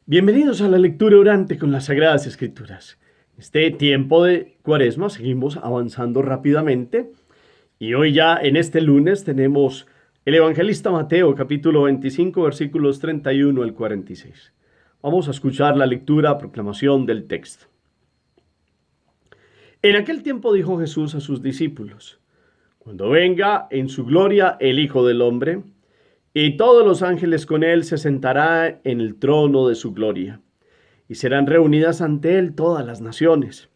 Bienvenidos a la lectura orante con las Sagradas Escrituras. Este tiempo de Cuaresma seguimos avanzando rápidamente y hoy ya en este lunes tenemos el evangelista Mateo capítulo 25 versículos 31 al 46. Vamos a escuchar la lectura, proclamación del texto. En aquel tiempo dijo Jesús a sus discípulos: Cuando venga en su gloria el Hijo del Hombre, y todos los ángeles con él, se sentará en el trono de su gloria, y serán reunidas ante él todas las naciones.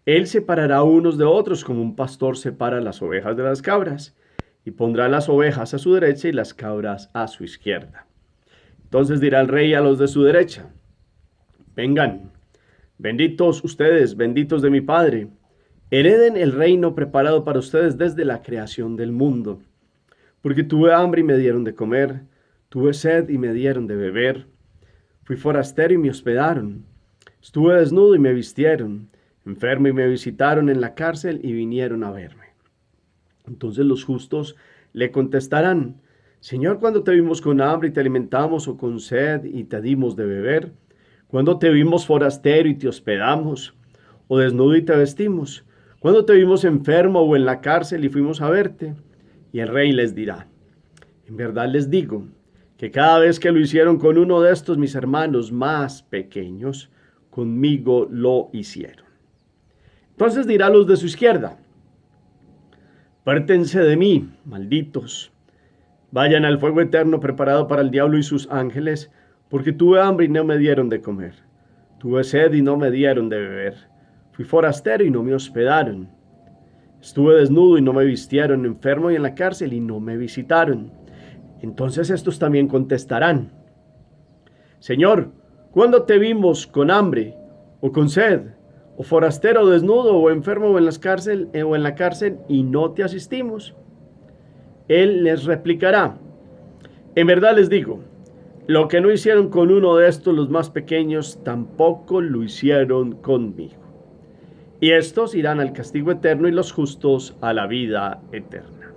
Él separará unos de otros como un pastor separa las ovejas de las cabras, y pondrá las ovejas a su derecha y las cabras a su izquierda. Entonces dirá el rey a los de su derecha: Vengan, benditos ustedes, benditos de mi Padre, hereden el reino preparado para ustedes desde la creación del mundo. Porque tuve hambre y me dieron de comer, tuve sed y me dieron de beber, fui forastero y me hospedaron, estuve desnudo y me vistieron, enfermo y me visitaron en la cárcel y vinieron a verme. Entonces los justos le contestarán: Señor, ¿cuándo te vimos con hambre y te alimentamos, o con sed y te dimos de beber? ¿Cuándo te vimos forastero y te hospedamos, o desnudo y te vestimos? ¿Cuándo te vimos enfermo o en la cárcel y fuimos a verte? Y el rey les dirá: En verdad les digo que cada vez que lo hicieron con uno de estos mis hermanos más pequeños, conmigo lo hicieron. Entonces dirá a los de su izquierda: Apártense de mí, malditos. Vayan al fuego eterno preparado para el diablo y sus ángeles, porque tuve hambre y no me dieron de comer. Tuve sed y no me dieron de beber. Fui forastero y no me hospedaron. Estuve desnudo y no me vistieron, enfermo y en la cárcel y no me visitaron. Entonces estos también contestarán: Señor, ¿cuándo te vimos con hambre o con sed, o forastero, desnudo, o enfermo o en la cárcel y no te asistimos? Él les replicará: En verdad les digo, lo que no hicieron con uno de estos los más pequeños, tampoco lo hicieron conmigo. Y estos irán al castigo eterno y los justos a la vida eterna.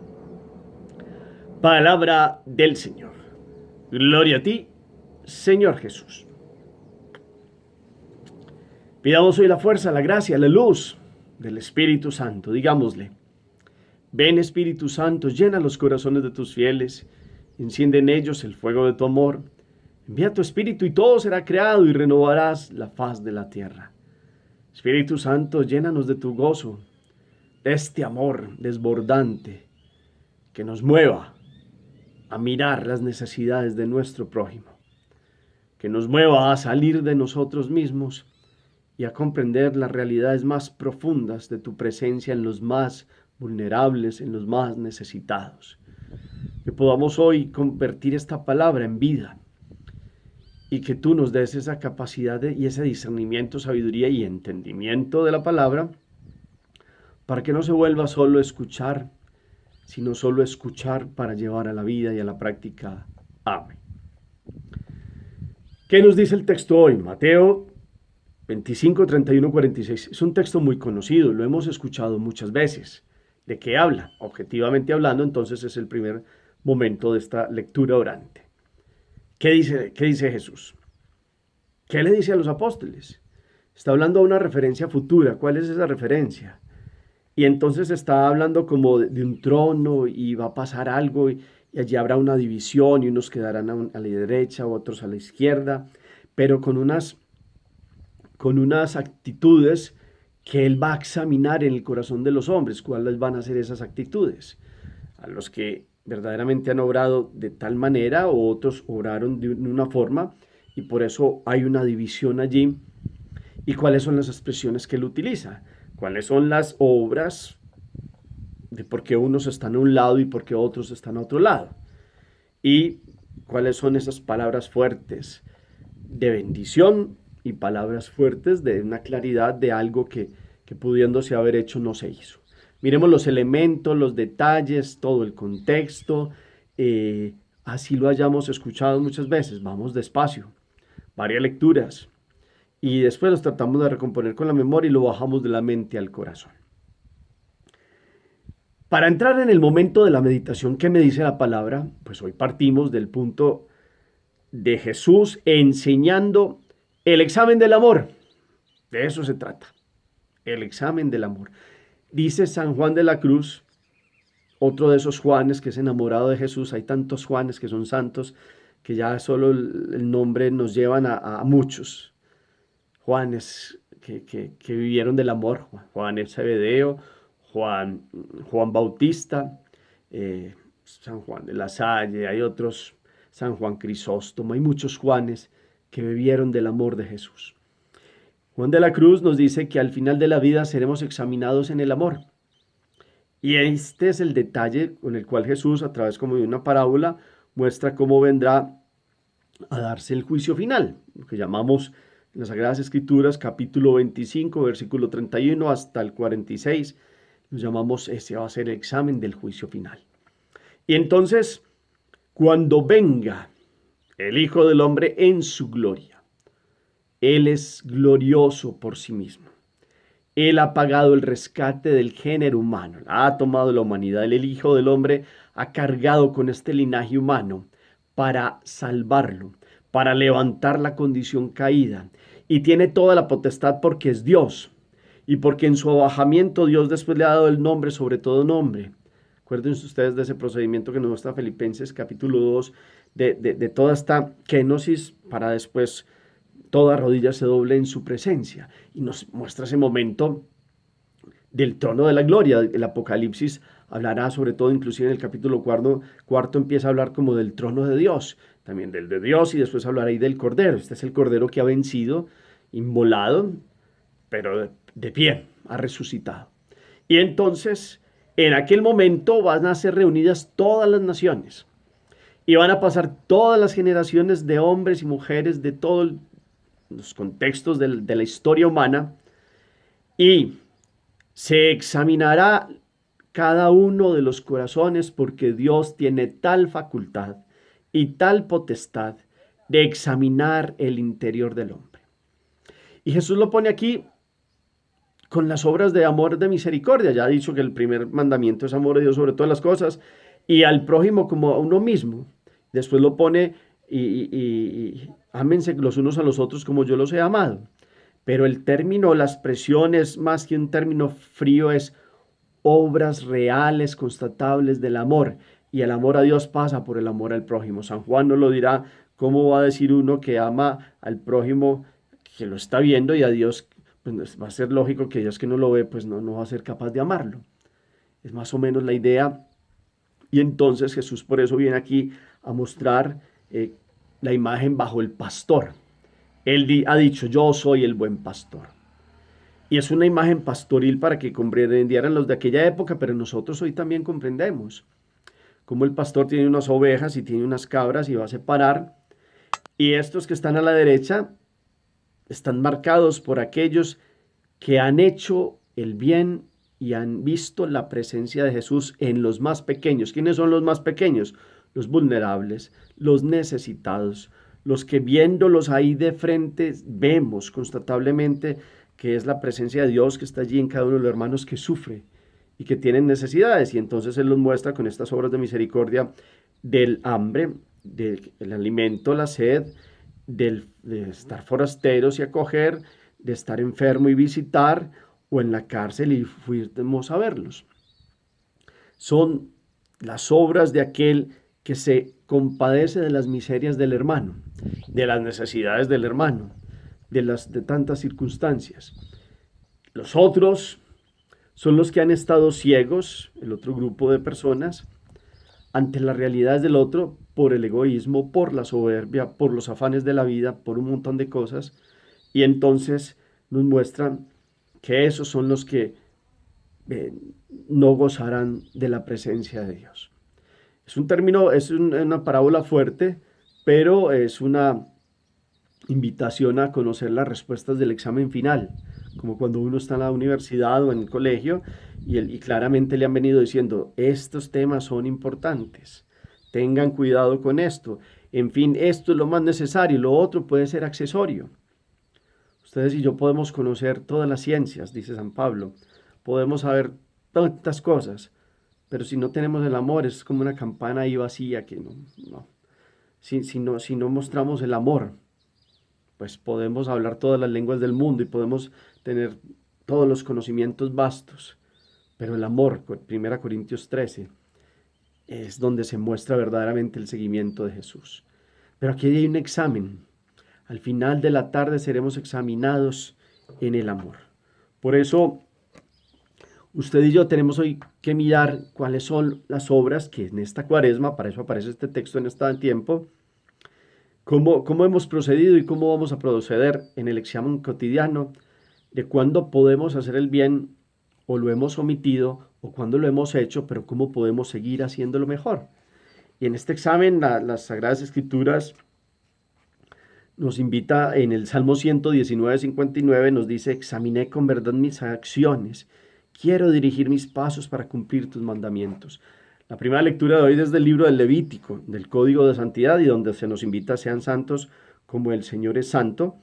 Palabra del Señor. Gloria a ti, Señor Jesús. Pidamos hoy la fuerza, la gracia, la luz del Espíritu Santo. Digámosle: Ven, Espíritu Santo, llena los corazones de tus fieles, enciende en ellos el fuego de tu amor. Envía tu Espíritu y todo será creado y renovarás la faz de la tierra. Espíritu Santo, llénanos de tu gozo, de este amor desbordante que nos mueva a mirar las necesidades de nuestro prójimo, que nos mueva a salir de nosotros mismos y a comprender las realidades más profundas de tu presencia en los más vulnerables, en los más necesitados. Que podamos hoy convertir esta palabra en vida y que tú nos des esa capacidad y ese discernimiento, sabiduría y entendimiento de la palabra, para que no se vuelva solo escuchar, sino solo escuchar para llevar a la vida y a la práctica. Amén. ¿Qué nos dice el texto hoy? Mateo 25, 31, 46. Es un texto muy conocido, lo hemos escuchado muchas veces. ¿De qué habla? Objetivamente hablando, entonces es el primer momento de esta lectura orante. ¿Qué dice Jesús? ¿Qué le dice a los apóstoles? Está hablando de una referencia futura. ¿Cuál es esa referencia? Y entonces está hablando como de un trono y va a pasar algo y allí habrá una división y unos quedarán a la derecha, otros a la izquierda, pero con unas actitudes que él va a examinar en el corazón de los hombres. ¿Cuáles van a ser esas actitudes? A los que verdaderamente han obrado de tal manera, o otros obraron de una forma, y por eso hay una división allí. ¿Y cuáles son las expresiones que él utiliza? ¿Cuáles son las obras de por qué unos están a un lado y por qué otros están a otro lado? ¿Y cuáles son esas palabras fuertes de bendición y palabras fuertes de una claridad de algo que pudiéndose haber hecho no se hizo? Miremos los elementos, los detalles, todo el contexto, así lo hayamos escuchado muchas veces. Vamos despacio, varias lecturas, y después los tratamos de recomponer con la memoria y lo bajamos de la mente al corazón. Para entrar en el momento de la meditación, ¿qué me dice la palabra? Pues hoy partimos del punto de Jesús enseñando el examen del amor. De eso se trata, el examen del amor. Dice San Juan de la Cruz, otro de esos Juanes que es enamorado de Jesús. Hay tantos Juanes que son santos que ya solo el nombre nos llevan a muchos Juanes que vivieron del amor. Juan el Zebedeo, Juan, Juan Bautista, San Juan de la Salle, hay otros, San Juan Crisóstomo, hay muchos Juanes que vivieron del amor de Jesús. Juan de la Cruz nos dice que al final de la vida seremos examinados en el amor. Y este es el detalle con el cual Jesús, a través como de una parábola, muestra cómo vendrá a darse el juicio final, lo que llamamos en las Sagradas Escrituras, capítulo 25, versículo 31 hasta el 46, lo llamamos, ese va a ser el examen del juicio final. Y entonces, cuando venga el Hijo del Hombre en su gloria, Él es glorioso por sí mismo. Él ha pagado el rescate del género humano, ha tomado la humanidad. El Hijo del Hombre ha cargado con este linaje humano para salvarlo, para levantar la condición caída. Y tiene toda la potestad porque es Dios. Y porque en su abajamiento Dios después le ha dado el nombre sobre todo nombre. Acuérdense ustedes de ese procedimiento que nos muestra Filipenses capítulo 2, de toda esta kenosis para después toda rodilla se doble en su presencia. Y nos muestra ese momento del trono de la gloria. El Apocalipsis hablará sobre todo, inclusive en el capítulo cuarto empieza a hablar como del trono de Dios, también del de Dios, y después hablará ahí del Cordero. Este es el Cordero que ha vencido, inmolado, pero de pie, ha resucitado. Y entonces, en aquel momento van a ser reunidas todas las naciones y van a pasar todas las generaciones de hombres y mujeres de todos los contextos de la historia humana, y se examinará cada uno de los corazones, porque Dios tiene tal facultad y tal potestad de examinar el interior del hombre. Y Jesús lo pone aquí con las obras de amor, de misericordia. Ya ha dicho que el primer mandamiento es amor a Dios sobre todas las cosas y al prójimo como a uno mismo. Después lo pone y ámense los unos a los otros como yo los he amado. Pero el término, la expresión es más que un término frío, es obras reales, constatables del amor. Y el amor a Dios pasa por el amor al prójimo. San Juan nos lo dirá. ¿Cómo va a decir uno que ama al prójimo que lo está viendo, y a Dios? Pues va a ser lógico que Dios que no lo ve, pues no va a ser capaz de amarlo. Es más o menos la idea. Y entonces Jesús por eso viene aquí a mostrar la imagen bajo el pastor. Él ha dicho, yo soy el buen pastor. Y es una imagen pastoril para que comprendieran los de aquella época, pero nosotros hoy también comprendemos cómo el pastor tiene unas ovejas y tiene unas cabras y va a separar. Y estos que están a la derecha están marcados por aquellos que han hecho el bien y han visto la presencia de Jesús en los más pequeños. ¿Quiénes son los más pequeños? Los vulnerables, los necesitados, los que viéndolos ahí de frente vemos constatablemente que es la presencia de Dios que está allí en cada uno de los hermanos que sufre y que tienen necesidades. Y entonces Él los muestra con estas obras de misericordia del hambre, del alimento, la sed, de estar forasteros y acoger, de estar enfermo y visitar, o en la cárcel y fuimos a verlos. Son las obras de aquel que se compadece de las miserias del hermano, de las necesidades del hermano, de tantas circunstancias. Los otros son los que han estado ciegos, el otro grupo de personas, ante las realidades del otro, por el egoísmo, por la soberbia, por los afanes de la vida, por un montón de cosas, y entonces nos muestran que esos son los que no gozarán de la presencia de Dios. Es un término, es una parábola fuerte, pero es una invitación a conocer las respuestas del examen final, como cuando uno está en la universidad o en el colegio y claramente le han venido diciendo, estos temas son importantes, tengan cuidado con esto, en fin, esto es lo más necesario, lo otro puede ser accesorio. Ustedes y yo podemos conocer todas las ciencias, dice San Pablo, podemos saber tantas cosas, pero si no tenemos el amor es como una campana ahí vacía que no. si no mostramos el amor, pues podemos hablar todas las lenguas del mundo y podemos tener todos los conocimientos vastos, pero el amor, 1 Corintios 13, es donde se muestra verdaderamente el seguimiento de Jesús. Pero aquí hay un examen. Al final de la tarde seremos examinados en el amor. Por eso, usted y yo tenemos hoy que mirar cuáles son las obras que en esta cuaresma, para eso aparece este texto en este tiempo, cómo hemos procedido y cómo vamos a proceder en el examen cotidiano de cuándo podemos hacer el bien o lo hemos omitido o cuándo lo hemos hecho, pero cómo podemos seguir haciéndolo mejor. Y en este examen, las Sagradas Escrituras nos invita en el Salmo 119:59, nos dice: examiné con verdad mis acciones, quiero dirigir mis pasos para cumplir tus mandamientos. La primera lectura de hoy desde el libro del Levítico, del Código de Santidad, y donde se nos invita a sean santos como el Señor es santo,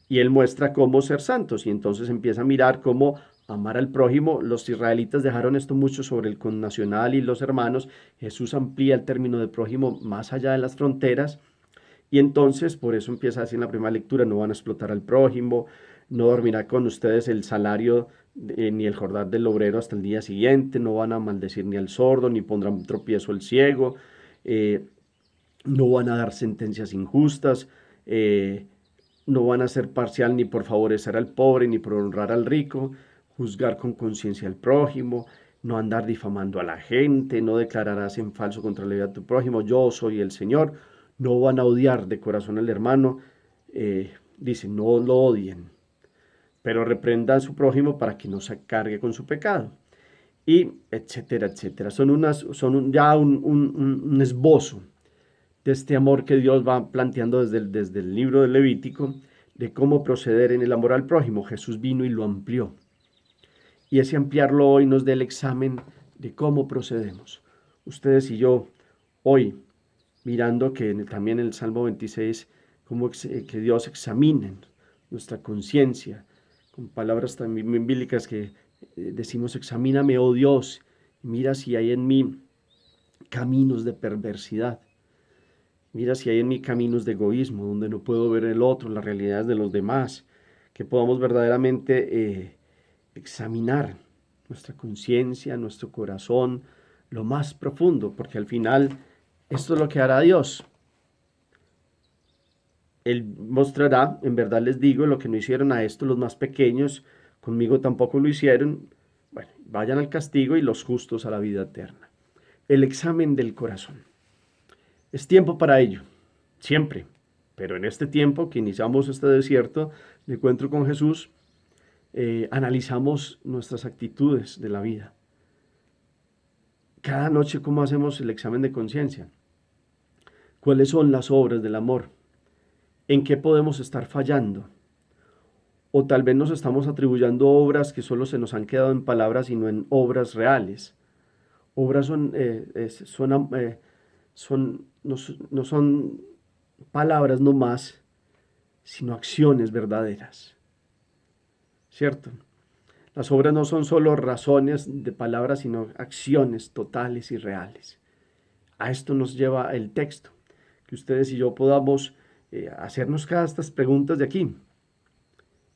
y Él muestra cómo ser santos, y entonces empieza a mirar cómo amar al prójimo. Los israelitas dejaron esto mucho sobre el connacional y los hermanos. Jesús amplía el término de prójimo más allá de las fronteras, y entonces, por eso empieza así en la primera lectura: no van a explotar al prójimo, no dormirá con ustedes el salario ni el jornal del obrero hasta el día siguiente, no van a maldecir ni al sordo, ni pondrán tropiezo al ciego, eh, no van a dar sentencias injustas, no van a ser parcial ni por favorecer al pobre, ni por honrar al rico, juzgar con conciencia al prójimo, no andar difamando a la gente, no declararás en falso contra la vida de tu prójimo, yo soy el Señor. No van a odiar de corazón al hermano, dice, no lo odien, pero reprendan a su prójimo para que no se cargue con su pecado, y etcétera, etcétera. Ya un esbozo de este amor que Dios va planteando desde el libro del Levítico, de cómo proceder en el amor al prójimo. Jesús vino y lo amplió, y ese ampliarlo hoy nos da el examen de cómo procedemos. Ustedes y yo, hoy, mirando que también en el Salmo 26, que Dios examine nuestra conciencia, con palabras también bíblicas que decimos: examíname, oh Dios, mira si hay en mí caminos de perversidad, mira si hay en mí caminos de egoísmo, donde no puedo ver el otro, las realidades de los demás, que podamos verdaderamente examinar nuestra conciencia, nuestro corazón, lo más profundo, porque al final esto es lo que hará Dios. Él mostrará, en verdad les digo, lo que no hicieron a estos los más pequeños, conmigo tampoco lo hicieron. Bueno, vayan al castigo y los justos a la vida eterna. El examen del corazón. Es tiempo para ello, siempre. Pero en este tiempo que iniciamos este desierto de encuentro con Jesús, analizamos nuestras actitudes de la vida. Cada noche, ¿cómo hacemos el examen de conciencia? ¿Cuáles son las obras del amor? ¿En qué podemos estar fallando? O tal vez nos estamos atribuyendo obras que solo se nos han quedado en palabras y no en obras reales. Obras no son palabras no más, sino acciones verdaderas. ¿Cierto? Las obras no son solo razones de palabras, sino acciones totales y reales. A esto nos lleva el texto, que ustedes y yo podamos hacernos cada estas preguntas de aquí.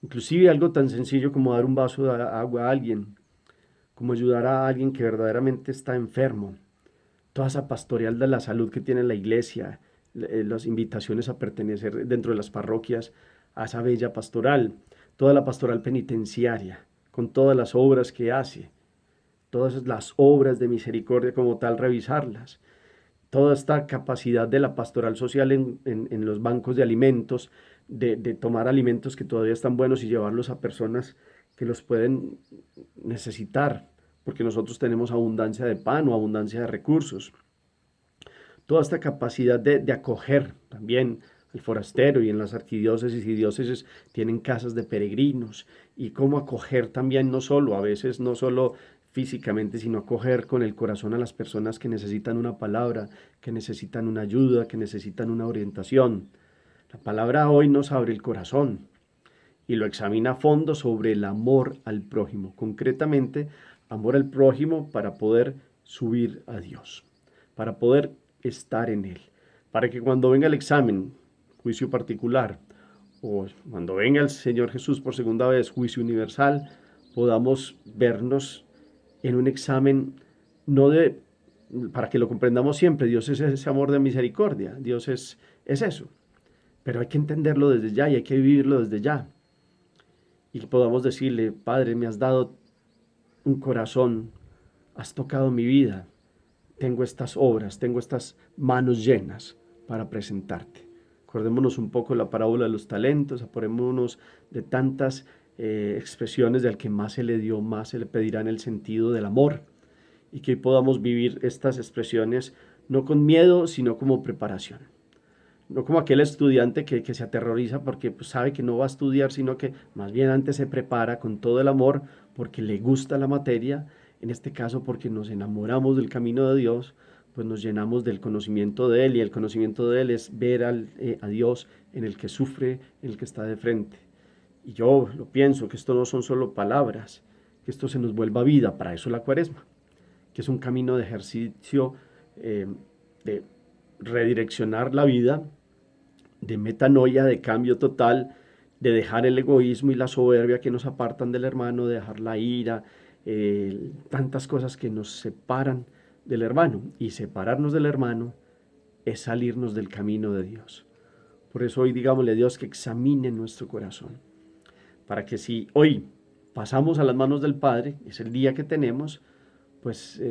Inclusive algo tan sencillo como dar un vaso de agua a alguien, como ayudar a alguien que verdaderamente está enfermo. Toda esa pastoral de la salud que tiene la iglesia, las invitaciones a pertenecer dentro de las parroquias a esa bella pastoral, toda la pastoral penitenciaria, con todas las obras que hace, todas las obras de misericordia como tal, revisarlas. Toda esta capacidad de la pastoral social en los bancos de alimentos, de tomar alimentos que todavía están buenos y llevarlos a personas que los pueden necesitar, porque nosotros tenemos abundancia de pan o abundancia de recursos. Toda esta capacidad de acoger también al forastero, y en las arquidiócesis y diócesis tienen casas de peregrinos, y cómo acoger también, no solo, a veces no solo físicamente, sino acoger con el corazón a las personas que necesitan una palabra, que necesitan una ayuda, que necesitan una orientación. La palabra hoy nos abre el corazón y lo examina a fondo sobre el amor al prójimo, concretamente amor al prójimo para poder subir a Dios, para poder estar en Él, para que cuando venga el examen, juicio particular, o cuando venga el Señor Jesús por segunda vez, juicio universal, podamos vernos en un examen no de, para que lo comprendamos siempre, Dios es ese amor de misericordia, Dios es eso, pero hay que entenderlo desde ya y hay que vivirlo desde ya. Y que podamos decirle, Padre, me has dado un corazón, has tocado mi vida, tengo estas obras, tengo estas manos llenas para presentarte. Acordémonos un poco de la parábola de los talentos, acordémonos de tantas expresiones de al que más se le dio, más se le pedirá en el sentido del amor, y que hoy podamos vivir estas expresiones no con miedo, sino como preparación. No como aquel estudiante que se aterroriza porque pues, sabe que no va a estudiar, sino que más bien antes se prepara con todo el amor porque le gusta la materia, en este caso porque nos enamoramos del camino de Dios, pues nos llenamos del conocimiento de Él, y el conocimiento de Él es ver a Dios en el que sufre, en el que está de frente. Y yo lo pienso, que esto no son solo palabras, que esto se nos vuelva vida, para eso la Cuaresma, que es un camino de ejercicio, de redireccionar la vida, de metanoia, de cambio total, de dejar el egoísmo y la soberbia que nos apartan del hermano, de dejar la ira, tantas cosas que nos separan del hermano. Y separarnos del hermano es salirnos del camino de Dios. Por eso hoy digámosle a Dios que examine nuestro corazón, para que si hoy pasamos a las manos del Padre, es el día que tenemos, pues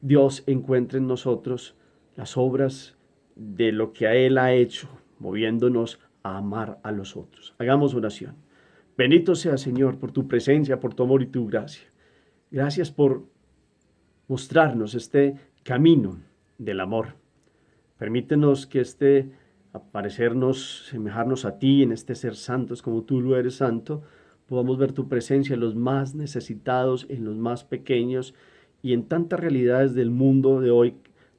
Dios encuentre en nosotros las obras de lo que a Él ha hecho, moviéndonos a amar a los otros. Hagamos oración. Bendito sea, Señor, por tu presencia, por tu amor y tu gracia. Gracias por mostrarnos este camino del amor. Permítenos que aparecernos, semejarnos a ti en este ser santos como tú lo eres santo, podamos ver tu presencia en los más necesitados, en los más pequeños y en tantas realidades del mundo de hoy,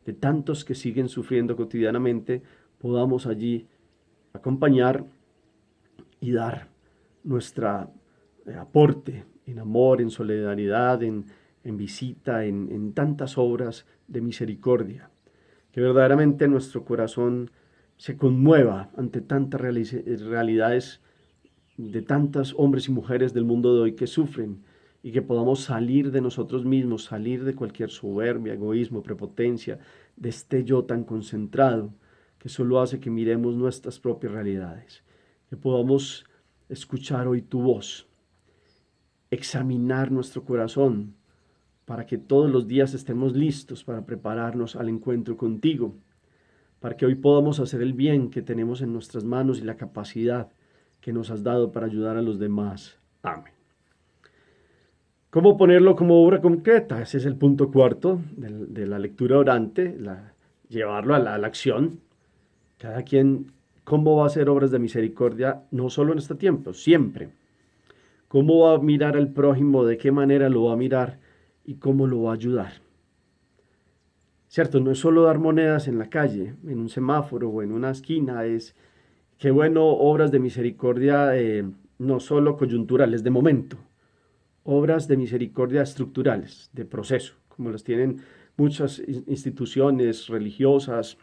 de tantos que siguen sufriendo cotidianamente, podamos allí acompañar y dar nuestra aporte en amor, en solidaridad, en visita, en tantas obras de misericordia. Que verdaderamente nuestro corazón se conmueva ante tantas realidades de tantos hombres y mujeres del mundo de hoy que sufren, y que podamos salir de nosotros mismos, salir de cualquier soberbia, egoísmo, prepotencia, de este yo tan concentrado que solo hace que miremos nuestras propias realidades. Que podamos escuchar hoy tu voz, examinar nuestro corazón para que todos los días estemos listos para prepararnos al encuentro contigo, para que hoy podamos hacer el bien que tenemos en nuestras manos y la capacidad que nos has dado para ayudar a los demás. Amén. ¿Cómo ponerlo como obra concreta? Ese es el punto cuarto de la lectura orante, llevarlo a la acción. Cada quien, ¿cómo va a hacer obras de misericordia? No solo en este tiempo, siempre. ¿Cómo va a mirar al prójimo? ¿De qué manera lo va a mirar? ¿Y cómo lo va a ayudar? Cierto, no es solo dar monedas en la calle, en un semáforo o en una esquina, es qué bueno obras de misericordia, no solo coyunturales, de momento, obras de misericordia estructurales, de proceso, como las tienen muchas instituciones religiosas,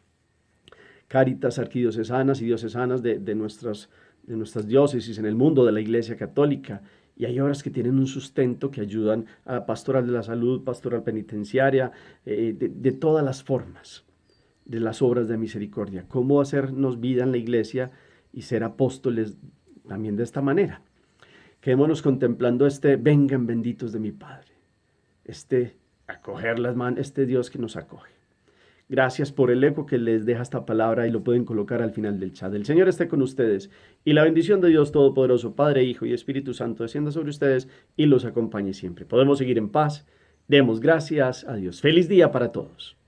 cáritas arquidiocesanas y diocesanas de nuestras diócesis en el mundo, de la Iglesia Católica. Y hay obras que tienen un sustento que ayudan a la pastoral de la salud, pastoral penitenciaria, de todas las formas de las obras de misericordia. Cómo hacernos vida en la iglesia y ser apóstoles también de esta manera. Quedémonos contemplando vengan benditos de mi Padre, acoger las manos, Dios que nos acoge. Gracias por el eco que les deja esta palabra y lo pueden colocar al final del chat. El Señor esté con ustedes y la bendición de Dios Todopoderoso, Padre, Hijo y Espíritu Santo, descienda sobre ustedes y los acompañe siempre. Podemos seguir en paz. Demos gracias a Dios. Feliz día para todos.